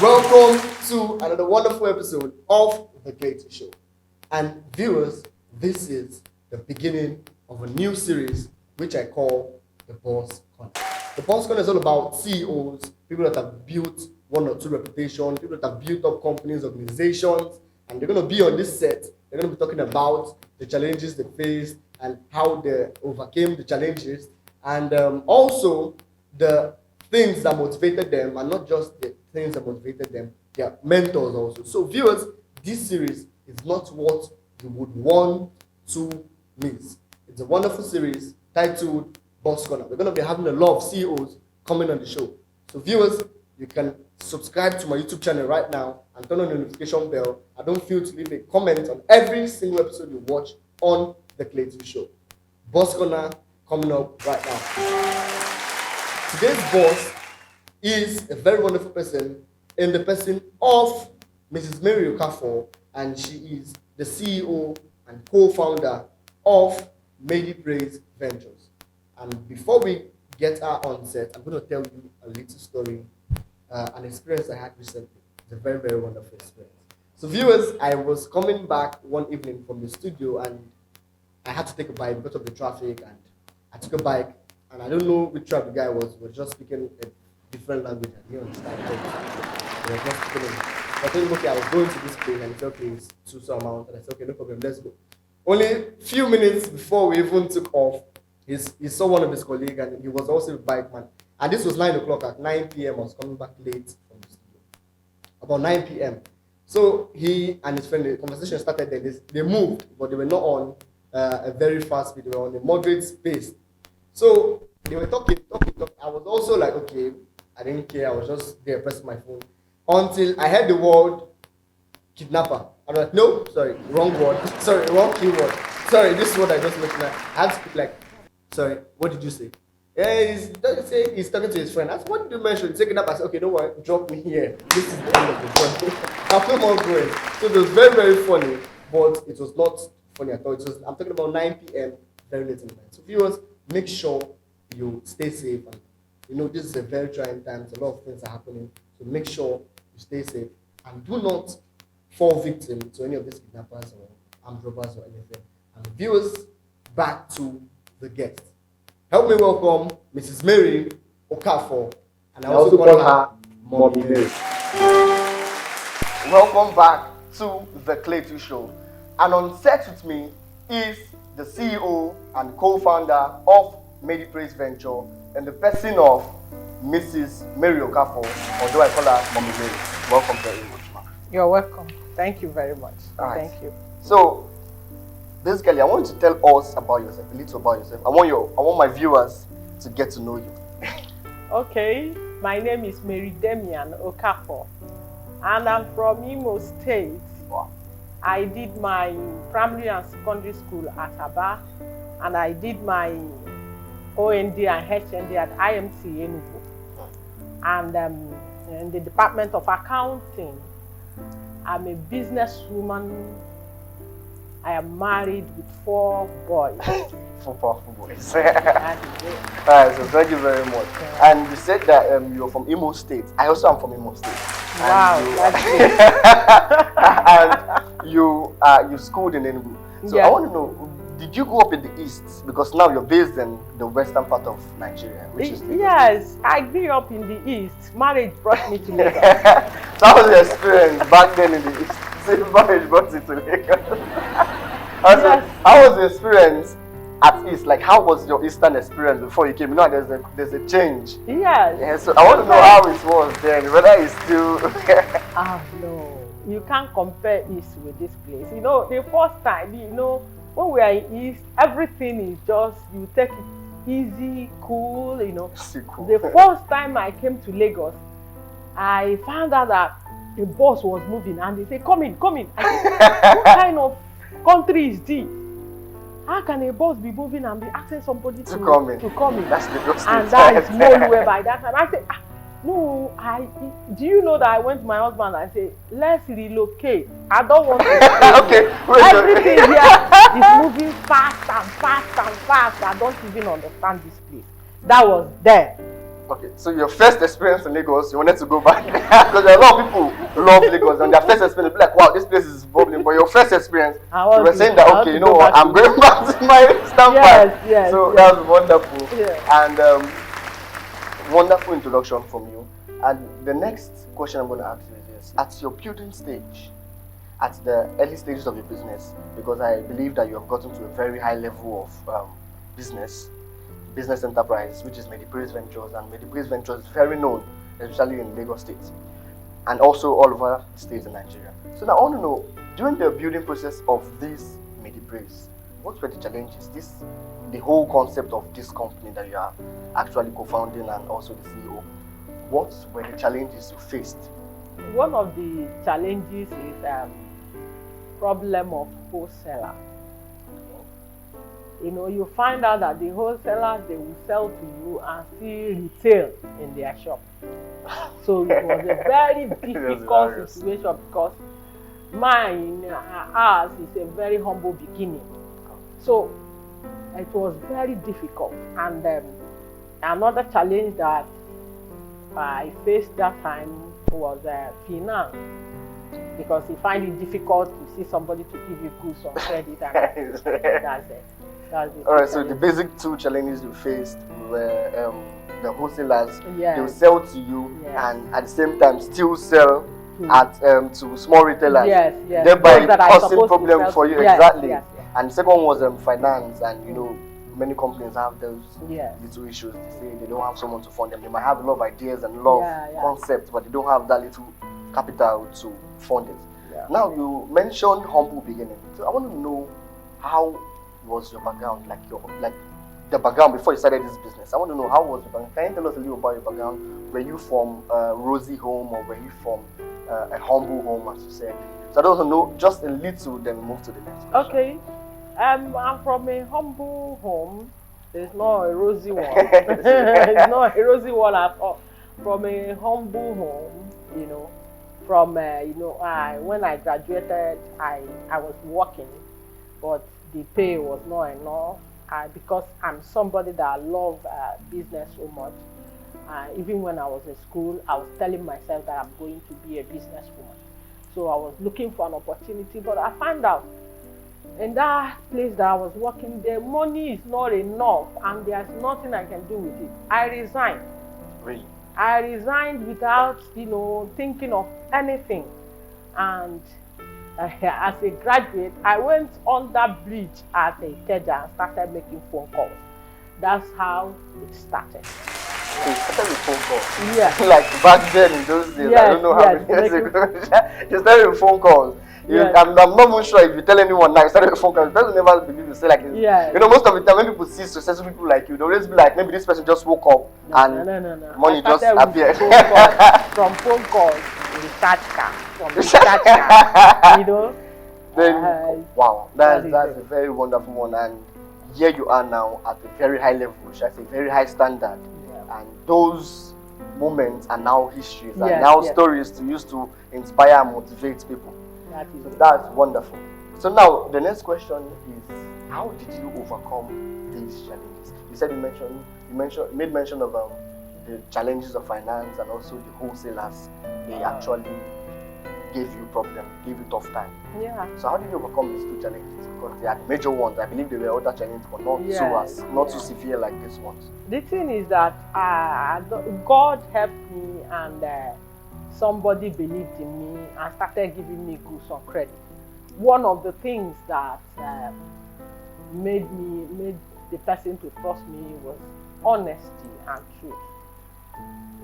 Welcome to another wonderful episode of the Cletus Show. And viewers, this is the beginning of a new series which I call the Boss Corner. The Boss Corner is all about CEOs, people that have built one or two reputation, people that have built up companies, organizations, and they're going to be on this set. They're going to be talking about the challenges they faced and how they overcame the challenges, and also the things that motivated them, and not just the things that motivated them, their mentors also. So viewers, this series is not what you would want to miss. It's a wonderful series titled Boss Corner. We're going to be having a lot of CEOs coming on the show. So viewers, you can subscribe to my YouTube channel right now and turn on the notification bell. And don't fail to leave a comment on every single episode you watch on the Cletus Show. Boss Corner coming up right now. Today's boss is a very wonderful person in the person of Mrs. Mary Okafor, and she is the CEO and co-founder of MayDPraise Ventures. And before we get her on set, I'm going to tell you a little story, an experience I had recently. It's a very, very wonderful experience. So viewers, I was coming back one evening from the studio and I had to take a bike because of the traffic, and I took a bike, and I don't know which tribe the guy was just speaking a different language and he understand. He was not speaking English. I told him, okay, I was going to this place, and he said, okay, it's so amount, and I said, okay, no problem, let's go. Only a few minutes before we even took off, he saw one of his colleagues, and he was also a bike man. And this was 9 o'clock. At 9 p.m. I was coming back late from the studio. About 9 p.m. So he and his friend, the conversation started there. They moved, but they were not on a very fast speed. They were on a moderate pace. So they were talking. I was also like, okay, I didn't care. I was just there pressing my phone until I heard the word kidnapper. I was like, no, sorry, wrong word. Sorry, wrong keyword. Sorry, this is what I just mentioned. I had to speak like, sorry, what did you say? Yeah, he's talking to his friend. I said, what did you mention? Taking up. I said, okay, don't worry, drop me here. This is the end of the journey. I'm no more going. So it was very, very funny, but it was not funny at all. I'm talking about 9 p.m., very late in the night. So viewers, make sure you stay safe. And this is a very trying time. A lot of things are happening. So make sure you stay safe and do not fall victim to any of these kidnappers or armed robbers or anything. And viewers, back to the guest. Help me welcome Mrs. Mary Okafor, and I also call her Mommy Mary. Welcome back to the Cletus Show. And on set with me is the CEO and co-founder of MayDPraise Venture, and the person of Mrs. Mary Okafor, although I call her Mommy Mary. Welcome very much, ma'am. You're welcome. Thank you very much. Right. Thank you. So, basically, I want you to tell us about yourself, a little about yourself. I want my viewers to get to know you. Okay, my name is Damian Okafor, and I'm from Imo State. Wow. I did my primary and secondary school at Aba, and I did my OND and HND at IMT Enugu. And in the Department of Accounting, I'm a businesswoman. I am married with 4 boys. 4 powerful boys. Alright, so thank you very much. Yeah. And you said that you're from Imo State. I also am from Imo State. Wow, and you schooled in Enugu. So yeah. I want to know, did you grow up in the East? Because now you're based in the western part of Nigeria, which is Lagos. Yes, I grew up in the East. Marriage brought me to Lagos. That was the experience back then in the East. Marriage brought you to Lagos. Yes. How was the experience at East? Like, how was your Eastern experience before you came? You know, there's a change. Yes. Yeah, so I want to know how it was then, whether it's still... No. You can't compare East with this place. The first time, when we are in East, everything is just, you take it easy, cool, Cool. The first time I came to Lagos, I found out that the bus was moving and they say, come in. I said, what kind of country is this? How can a bus be moving and be asking somebody to come in? That's the best. And that is nowhere by that time. I said, no, do you know that I went to my husband and I said, let's relocate. I don't want to. Okay. Everything here is moving fast and fast and fast. I don't even understand this place. That was there. Okay, so your first experience in Lagos, you wanted to go back because a lot of people love Lagos and their first experience, they be like, wow, this place is bubbling. But your first experience, you were saying that, okay, you know what, I'm going back to my standby. Yes, so yes. that was wonderful. Yeah. And wonderful introduction from you. And the next question I'm going to ask you is this: at your building stage, at the early stages of your business, because I believe that you have gotten to a very high level of business enterprise, which is MayDPraise Ventures, and MayDPraise Ventures is very known, especially in Lagos State, and also all over states in Nigeria. So now I want to know, during the building process of this MayDPraise, what were the challenges? The whole concept of this company that you are actually co-founding and also the CEO. What were the challenges you faced? One of the challenges is problem of wholesaler. You know, you find out that the wholesalers, they will sell to you and still retail in their shop. So it was a very difficult situation because ours is a very humble beginning. So it was very difficult. And another challenge that I faced that time was finance. Because you find it difficult to see somebody to give you goods on credit, and that's it. All right, so the basic two challenges you faced were the wholesalers, yes. they will sell to you, yes. and at the same time still sell at to small retailers, yes, yes. thereby causing problem for you. Yes, exactly. yes, yes. And the second was finance, and you know, many companies have those little issues. They say they don't have someone to fund them. They might have a lot of ideas and a lot of concepts, but they don't have that little capital to fund it. Yeah. Now you mentioned humble beginning, so I want to know how was your background, like the background before you started this business. I want to know how was your background. Can you tell us a little about your background? Were you from a rosy home or were you from a humble home, as you said? So I don't want to know just a little, then move to the next question. Okay, I'm from a humble home. There's not a rosy one. It's not a rosy one at all. From a humble home, you know. From when I graduated, I was working, but the pay was not enough. Because I'm somebody that love business so much. Even when I was in school, I was telling myself that I'm going to be a businesswoman. So I was looking for an opportunity, but I found out in that place that I was working, the money is not enough, and there's nothing I can do with it. I resigned. Really? I resigned without, thinking of anything. And as a graduate, I went on that bridge at Ikeja and started making phone calls. That's how it started. So you started with phone calls? Yeah. Like back then in those days, I don't know how many years ago. You started with phone calls. Yes. I'm not even sure if you tell anyone now you started with phone calls, people never believe you say like this. Yes. You know, most of the time when people see successful people like you, they always be like, maybe this person just woke up and money just appeared. From phone calls, recharge card, from recharge card, Then, wow, that's a very wonderful one. And here you are now at a very high level, should I say, very high standard. Yeah. And those moments are now histories and now stories to use to inspire and motivate people. That's wonderful. So now the next question is, how did you overcome these challenges? You said you made mention of the challenges of finance and also the wholesalers. They actually gave you problem, gave you tough time. Yeah. So how did you overcome these two challenges? Because they are the major ones. I believe there were other challenges, but not so severe like this ones. The thing is that God helped me, and somebody believed in me and started giving me goods on credit. One of the things that made the person to trust me was honesty and truth.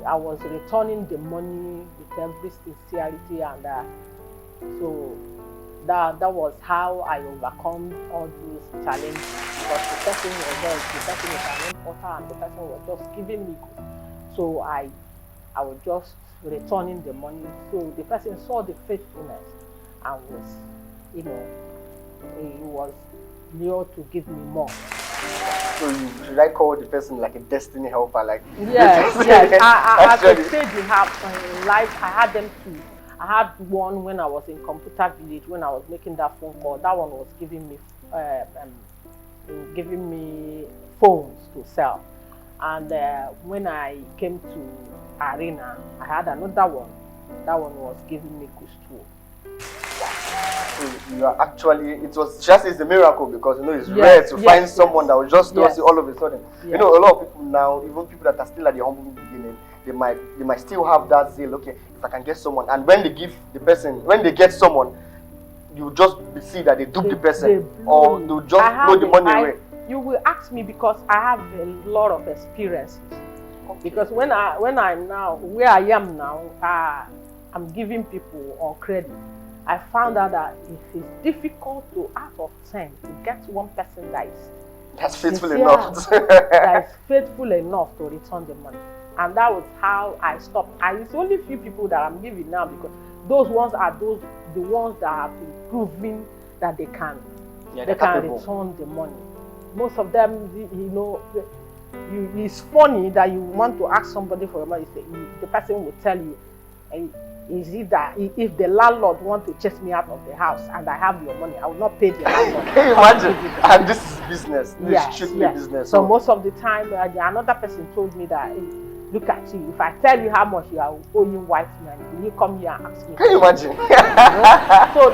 I was returning the money with every sincerity, and so that was how I overcome all those challenges. Because the person was an importer, and the person was just giving me goods. So I was just returning the money. So the person saw the faithfulness and was, he was near to give me more. So should I call the person like a destiny helper? Like yes. At a stage in life, I had them too. I had one when I was in Computer Village, when I was making that phone call. That one was giving me phones to sell. And when I came to Arena, I had another one. That one was giving me good stool. So you are actually, it was just a miracle because it's rare to find someone that will just do it all of a sudden. Yes. A lot of people now, even people that are still at the humble beginning, they might still have that zeal. Okay, if I can get someone, and when they get someone, you just see that they dupe the person, or they'll just blow the money away. You will ask me because I have a lot of experiences. Okay. Because when I'm now where I am now, I'm giving people on credit. I found out that it is difficult to, out of 10, to get one person that's faithful enough. That is faithful enough to return the money. And that was how I stopped. It's only few people that I'm giving now because those ones are the ones that have been proven that they can return the money. Most of them, it's funny that you want to ask somebody for your money. The person will tell you, is it that if the landlord wants to chase me out of the house and I have your money, I will not pay the landlord. Can you imagine? And this is business. This is strictly business. So most of the time, another person told me that, hey, look at you. If I tell you how much you are owing white men, will you come here and ask me? Can you imagine? So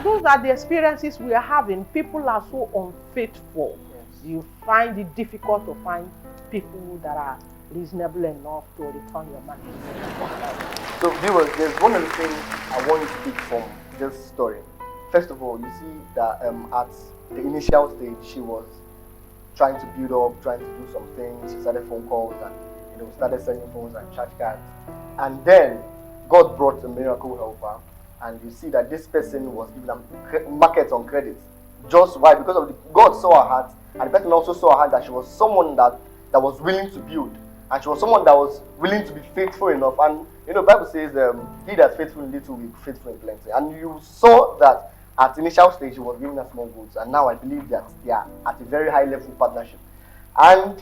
those are the experiences we are having. People are so unfaithful. Yes. You find it difficult to find people that are reasonable enough to return your money. So viewers, there's one of the things I want you to pick from this story. First of all, you see that at the initial stage, she was trying to build up, trying to do some things. She started phone calls and started selling phones and charge cards. And then God brought a miracle helper, and you see that this person was giving them markets on credit. Just why? Because of God saw her heart, and the person also saw her heart that she was someone that was willing to build. And she was someone that was willing to be faithful enough. And the Bible says, he that's faithful in little will be faithful in plenty. And you saw that at initial stage, she was giving her small goods. And now I believe that they are at a very high level partnership. And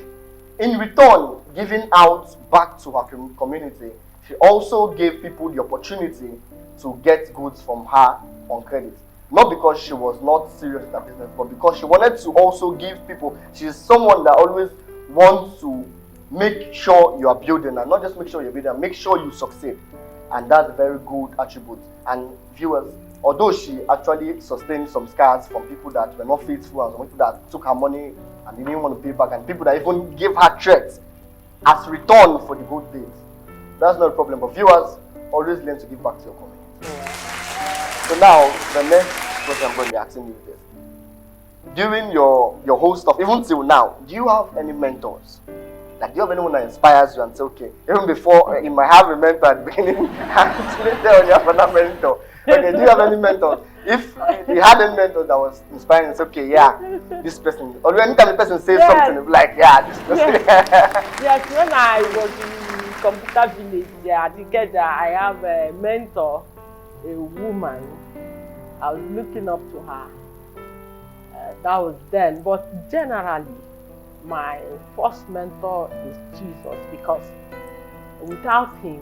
in return, giving out back to her community, she also gave people the opportunity to get goods from her on credit. Not because she was not serious with her business, but because she wanted to also give people. She's someone that always wants to make sure you are building, and not just make sure you're building, make sure you succeed. And that's a very good attribute. And viewers, although she actually sustained some scars from people that were not faithful, and some people that took her money and didn't want to pay back, and people that even gave her threats as return for the good deeds, that's not a problem. But viewers, always learn to give back to your community. So now, the next question I'm going to be asking you is this. During your whole stuff, even till now, do you have any mentors? Like, do you have anyone that inspires you and say, okay, even before you might have a mentor at the beginning, and later on you have another mentor. Okay, do you have any mentors? If you had any mentor that was inspiring, it's okay, this person. Or anytime the person says something, it's like, this person. Yes, when I was in Computer Village, at Ikeja, I have a mentor, a woman. I was looking up to her. That was then. But generally, my first mentor is Jesus, because without him,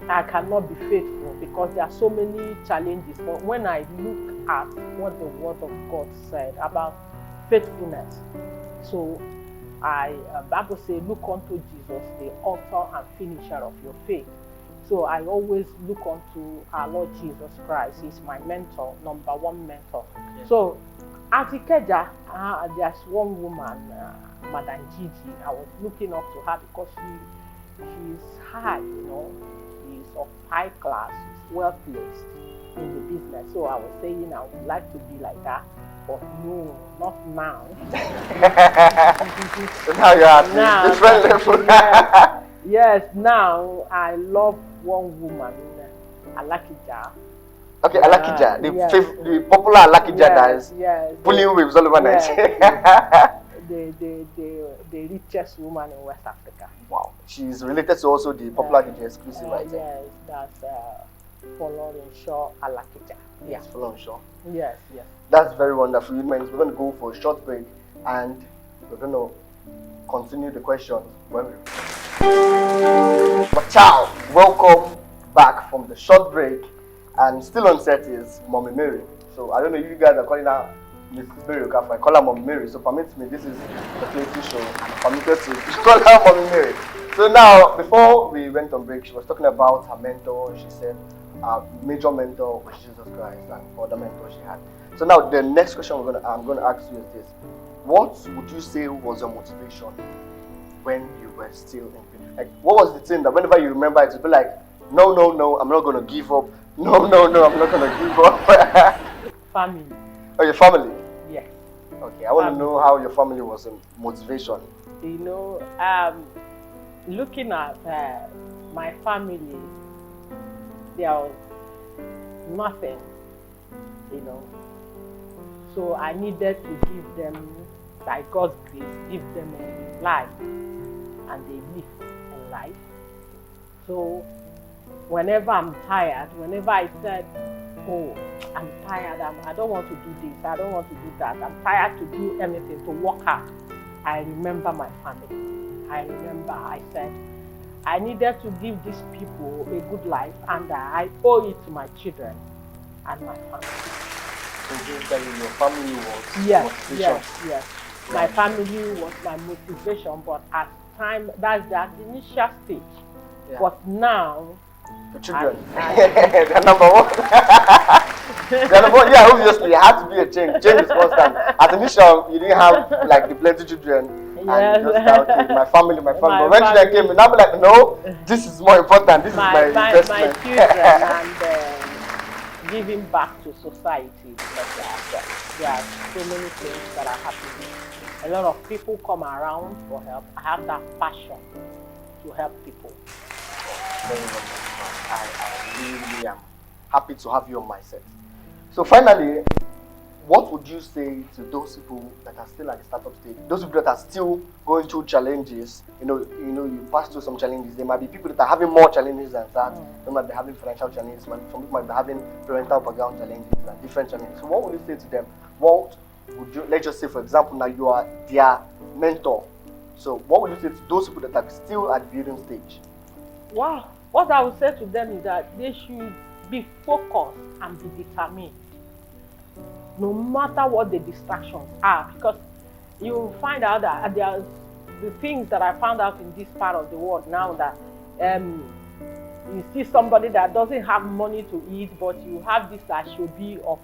I cannot be faithful, because there are so many challenges. But when I look at what the Word of God said about faithfulness, so Bible says, look unto Jesus, the author and finisher of your faith. So I always look unto our Lord Jesus Christ. He's my mentor, number one mentor. Okay. So at Ikeja, there's one woman, Madam Gigi. I was looking up to her because she's high, she's of high class, she's well placed in the business. So I was saying I would like to be like that, but no, not now. So now you're at different level. Yes, now I love one woman, Alakija. Okay, Alakija, the popular Alakija that is pulling waves all over Nigeria. The richest woman in West Africa. Wow. She's related to also the popular DJ exclusive, I think. Yes, that's Folorin Shaw Alakija. Yes, Folorin Shaw. Yes. That's very wonderful. We're going to go for a short break, and we're going to continue the questions when we But ciao, welcome from the short break, and still on set is Mommy Mary. So I don't know if you guys are calling her Mrs. Mary Okafor. I call her Mommy Mary. So permit me, this is the Cletus Show. I'm permitted to call her Mommy Mary. So now, before we went on break, she was talking about her mentor. She said her major mentor was Jesus Christ and other mentors she had. So now the next question I'm going to ask you is this. What would you say was your motivation when you were still in? Like, what was the thing that whenever you remember it, you'd be like, no, I'm not going to give up. No, I'm not going to give up. Family. Oh, your family? Yes. Okay, I want to know how your family was in motivation. You know, looking at my family, there was nothing, you know. So I needed to give them, by God's grace, give them a life, and they live a life. So whenever I'm tired, whenever I said, oh, I'm tired, I don't want to do this, I don't want to do that, I'm tired to do anything, to work hard, I remember my family. I remember I said, I needed to give these people a good life, and I owe it to my children and my family. So just that your family was Yes. My family was my motivation, but at time, that's the initial stage. Yeah. But now, the children, they're number one. They're number one. Yeah, obviously, it had to be a change. Change is constant. At initial, you didn't have like the plenty children. Yes. And you just start, okay, my family. But when children came, now be like, no, this is more important. This is my investment. My children and giving back to society. There are so many things that are happening. A lot of people come around for help. I have that passion to help people. Very much. I really am happy to have you on my set. So finally, what would you say to those people that are still at the startup stage? Those people that are still going through challenges. You pass through some challenges. There might be people that are having more challenges than that. They might be having financial challenges. Some people might be having parental background challenges and different challenges. So what would you say to them? What would you, let's just say for example, now you are their mentor. So what would you say to those people that are still at the building stage? Wow. What I would say to them is that they should be focused and be determined, no matter what the distractions are, because you will find out that there's the things that I found out in this part of the world now, that you see somebody that doesn't have money to eat, but you have this ashobi of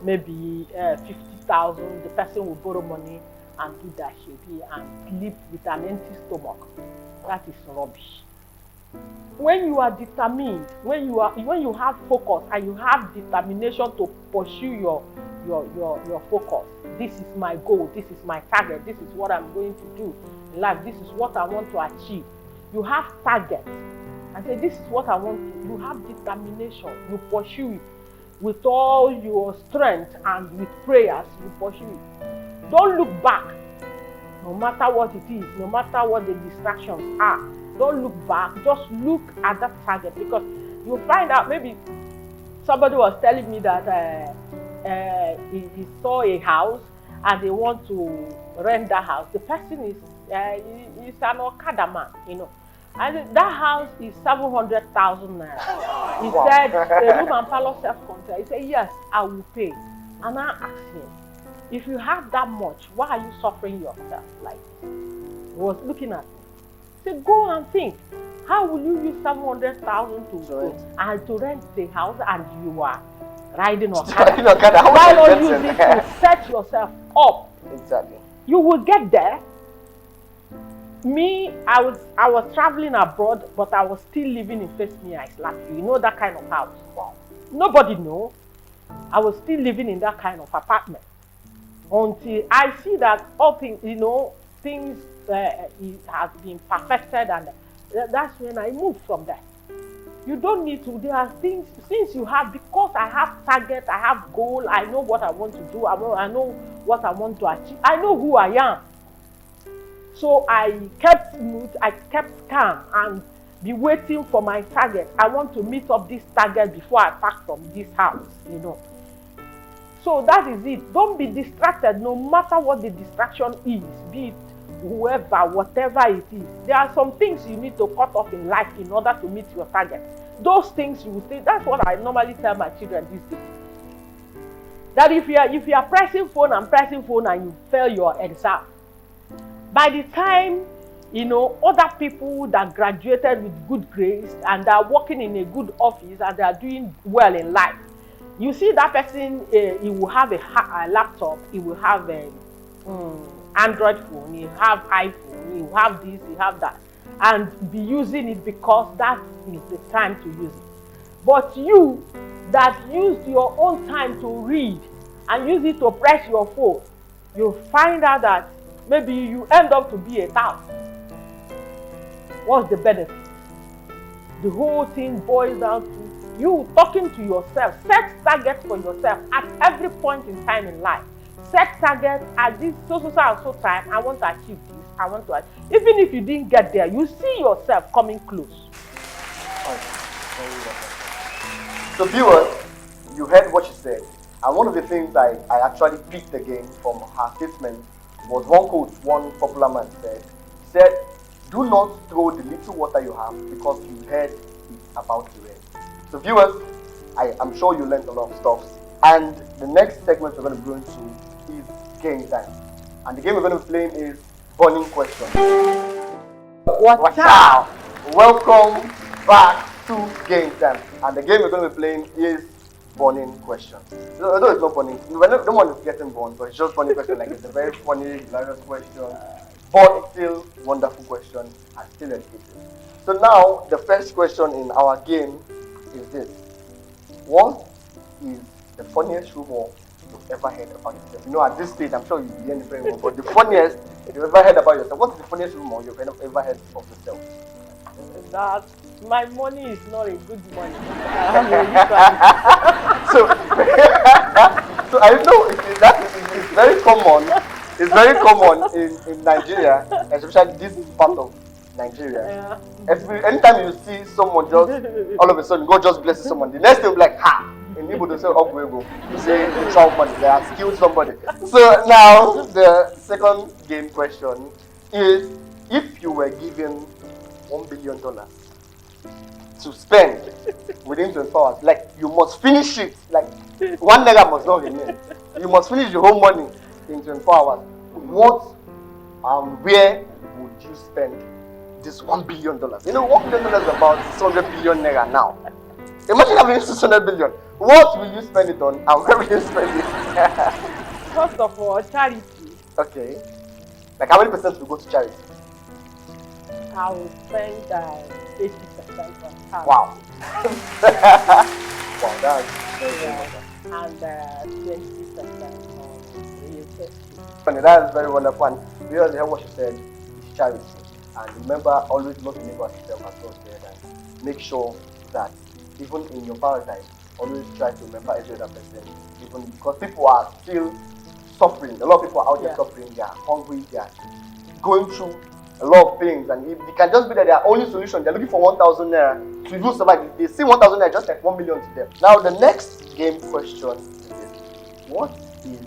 maybe 50,000. The person will borrow money and do that ashobi and sleep with an empty stomach. That is rubbish. When you are determined, when you have focus and you have determination to pursue your focus, this is my goal, this is my target, this is what I'm going to do in life, this is what I want to achieve. You have targets and say, this is what I want to. You have determination, you pursue it with all your strength and with prayers, you pursue it. Don't look back, no matter what it is, no matter what the distractions are. Don't look back, just look at that target, because you'll find out, maybe somebody was telling me that he saw a house and they want to rent that house. The person is an Okada man, and that house is 700,000 naira. He said, a room and parlor self-contained. He said, yes, I will pay. And I asked him, if you have that much, why are you suffering yourself? Like, he was looking at me. He said, go and think. How will you use 700,000 to rent the house and you are riding Okada? Why don't you use it to set yourself up? Exactly. You will get there. Me, I was traveling abroad, but I was still living in Face Me, I Slap You. You know that kind of house? Wow. Nobody know. I was still living in that kind of apartment until I see that all things, things has been perfected, and that's when I moved from there. You don't need to. There are things, since you have, because I have target, I have goal, I know what I want to do, I know what I want to achieve, I know who I am. So I kept smooth, I kept calm and be waiting for my target. I want to meet up this target before I pack from this house, So that is it. Don't be distracted, no matter what the distraction is, be it whoever, whatever it is. There are some things you need to cut off in life in order to meet your target. Those things you will say, that's what I normally tell my children these days. that if you are pressing phone and you fail your exam, by the time other people that graduated with good grades and are working in a good office and they are doing well in life, you see that person, he will have a laptop, he will have a Android phone, he will have iPhone, he will have this, he will have that, and be using it because that is the time to use it. But you that used your own time to read and use it to press your phone, you find out that maybe you end up to be a tout. What's the benefit? The whole thing boils down to you talking to yourself. Set targets for yourself at every point in time in life. Set targets at this so time. I want to achieve this. I want to achieve. Even if you didn't get there, you see yourself coming close. So viewers, you heard what she said. And one of the things I actually picked again from her statement was one quote one popular man said, do not throw the little water you have because you heard it's about to rain. So viewers, I'm sure you learned a lot of stuff. And the next segment we're going to go into is game time. And the game we're going to be playing is burning questions. Watch out! Welcome back to game time. And the game we're going to be playing is burning questions. No, it's not burning. No one is getting burned, but it's just burning question. Like it's a very funny, hilarious question. But it's still wonderful question and still educative. So now the first question in our game is this: what is the funniest rumor you've ever heard about yourself? At this stage, I'm sure you'll be hearing very well, but the funniest you've ever heard about yourself. What is the funniest rumor you've ever heard of yourself? That my money is not a good money. So I know it's very common. It's very common in Nigeria, especially this part of Nigeria. Yeah. Anytime you see someone just all of a sudden God just blesses someone, the next thing will be like, ha! In Igbo they say, Ogwego. You say they child money, they have killed somebody. So now the second game question is: if you were given $1 billion to spend within 24 hours, like you must finish it, like one naira must not remain. You must finish the whole money in 24 hours. What where would you spend this $1 billion? $1 billion is about 600 billion naira now. Imagine having 600 billion. What will you spend it on and where will you spend it? First of all, charity. Okay. Like how many percent will go to charity? I will spend 80% on charity. Wow. Wow, that's and 20% on real estate. That is very wonderful. And we already heard what she said, it's charity. And remember, always love your neighbor as yourself, as God said, and make sure that even in your paradise, always try to remember every other person. Even because people are still suffering. A lot of people are out there suffering, they are hungry, they are going through a lot of things. And it can just be that their only solution, they're looking for 1,000 naira to even survive. They see 1,000 naira just like 1 million to them. Now the next game question is, what is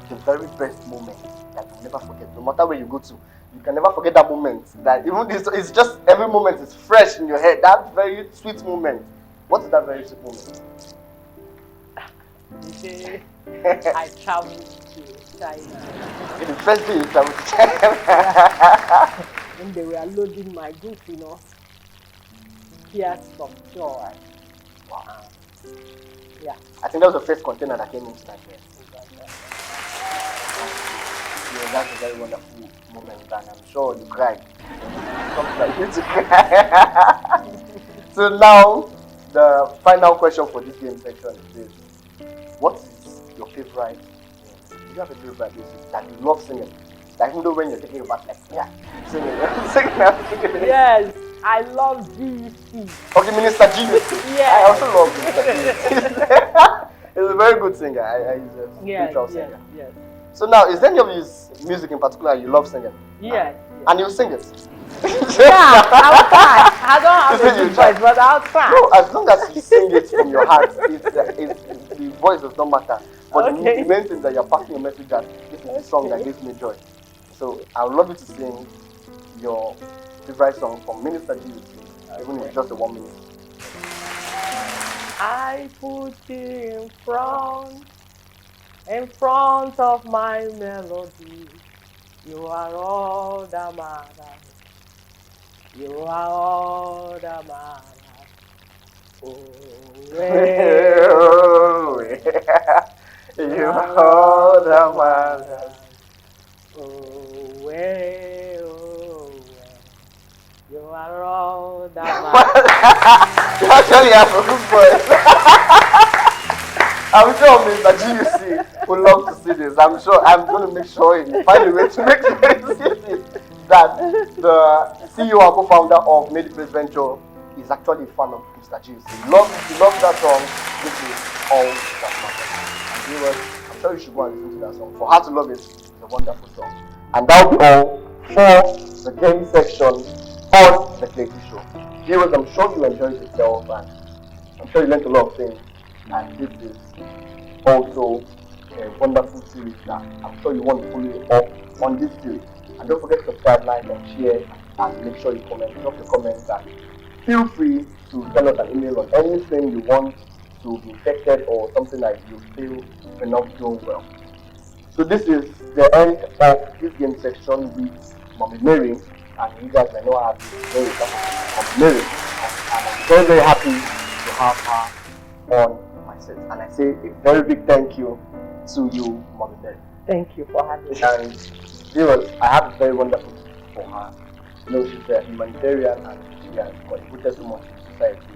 the very best moment that you'll never forget? No matter where you go to, you can never forget that moment. That even it's just every moment is fresh in your head. That very sweet moment. What is that very sweet moment? The day I traveled to China. The first day you traveled to China. When they were loading my goods, tears of joy. Wow. Yeah. I think that was the first container that came into Nigeria. Yeah, that's a very wonderful moment, and I'm sure you cried. Something like you to cry. So now, the final question for this game section is this: what is your favorite? Do you have a favorite music that you love singing? Like even though when you're thinking about singing, Yes, I love GC. Okay, Minister GC. Yeah. I also love Minister GC. He's a very good singer. He's a spiritual singer. Yes. So now, is there any of his music in particular you love singing? Yes. And you sing it? Yeah, I'll try. I don't have a good voice, but I'll try. No, as long as you sing it from your heart, the voice does not matter. But the main thing is that you're passing your message that this is a song that gives me joy. So I would love you to sing your favorite song from Minister Jesus, even if it's just a 1 minute. I put you in front In front of my melody, you are all that matters. You are all that matters. Oh, well, You hold the matters. oh, well, oh, well. You are all that matters. You actually have a good voice. I'm sure Mr. GUC would love to see this. I'm sure I'm going to make sure he find a way to make sure he sees this. That the CEO and co-founder of MayDPraise Ventures is actually a fan of Mr. GUC. He loves that song, which is All That Matters. And viewers, I'm sure you should go and listen to that song. For her to love it, it's a wonderful song. And that will be all for the game section on the Cletus Show. Viewers, I'm sure you enjoyed yourself and I'm sure you learned a lot of things. And this is also a wonderful series that I'm sure you want to follow up on this series. And don't forget to subscribe, like, and share, and make sure you comment. Drop your comments and feel free to send us an email on anything you want to be affected or something that you feel you're not doing well. So this is the end of this game section with Mommy Mary, and you guys may know her as Mommy Mary, and I'm very, very happy to have her on my set. And I say a very big thank you to you, Mommy Mary. Thank you for having me. And viewers, I have a very wonderful gift for her. You know, she's a humanitarian and she has contributed so much to society.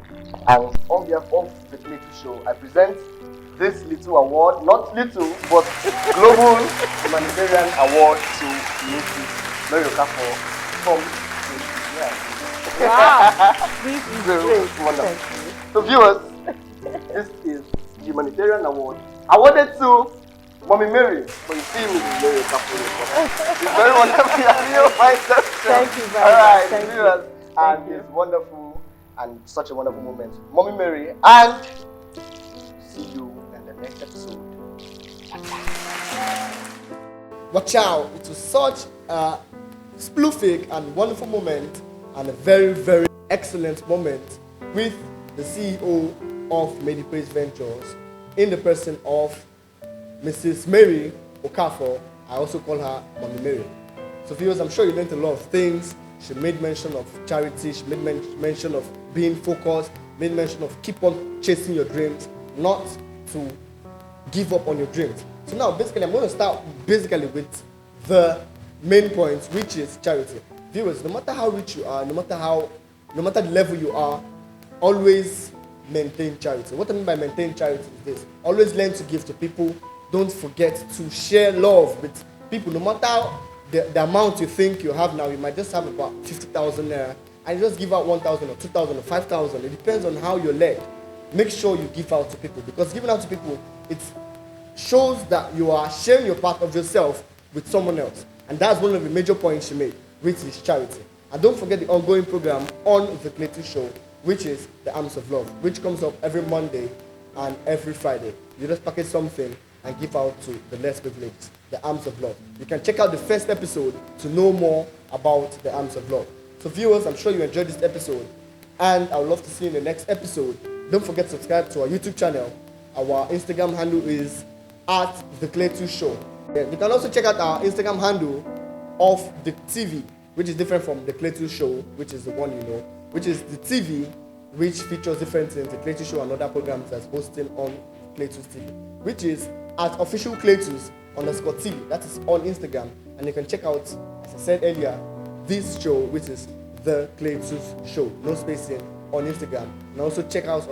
And on behalf of the Cletus Show, I present this little award, not little, but Global Humanitarian Award to Mrs. Mary Okafor from the Wow, this is great. wonderful. Thank you. So viewers, this is the Humanitarian Award awarded to Mommy Mary, but you see me Mary Okafor. It's very wonderful. Thank you very All right, much. Thank viewers, you. and Thank you. it's wonderful and such a wonderful moment, Mommy Mary, and see you in the next episode. Watch out! It was such a sploofic and wonderful moment, and a very, very excellent moment with the CEO of MayDPraise Ventures in the person of Mrs. Mary Okafor. I also call her Mommy Mary. So viewers, I'm sure you learned a lot of things. She made mention of charity, she made mention of being focused, made mention of keep on chasing your dreams, not to give up on your dreams. So now basically I'm going to start basically with the main point, which is charity. Viewers, no matter how rich you are, no matter the level you are, always maintain charity. What I mean by maintain charity is this: always learn to give to people. Don't forget to share love with people. No matter the amount you think you have now, you might just have about 50,000 naira, and you just give out 1,000 or 2,000 or 5,000. It depends on how you're led. Make sure you give out to people, because giving out to people, it shows that you are sharing your part of yourself with someone else. And that's one of the major points she made, which is charity. And don't forget the ongoing program on the Cletus Show, which is the Arms of Love, which comes up every Monday and every Friday. You just package something and give out to the less privileged, the Arms of Love. You can check out the first episode to know more about the Arms of Love. So viewers, I'm sure you enjoyed this episode, and I would love to see you in the next episode. Don't forget to subscribe to our YouTube channel. Our Instagram handle is @thecletus_show. You can also check out our Instagram handle of the TV, which is different from the Cletus Show, which is the one you know, which is the TV, which features different things, the Cletus Show and other programs that's posted on Cletus TV, which is @officialcletus_TV. That is on Instagram, and you can check out, as I said earlier, this show, which is the Cletus Show, no spacing, on Instagram. And also check us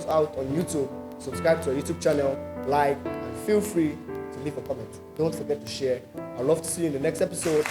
out on YouTube. Subscribe to our YouTube channel, like, and feel free to leave a comment. Don't forget to share. I'd love to see you in the next episode.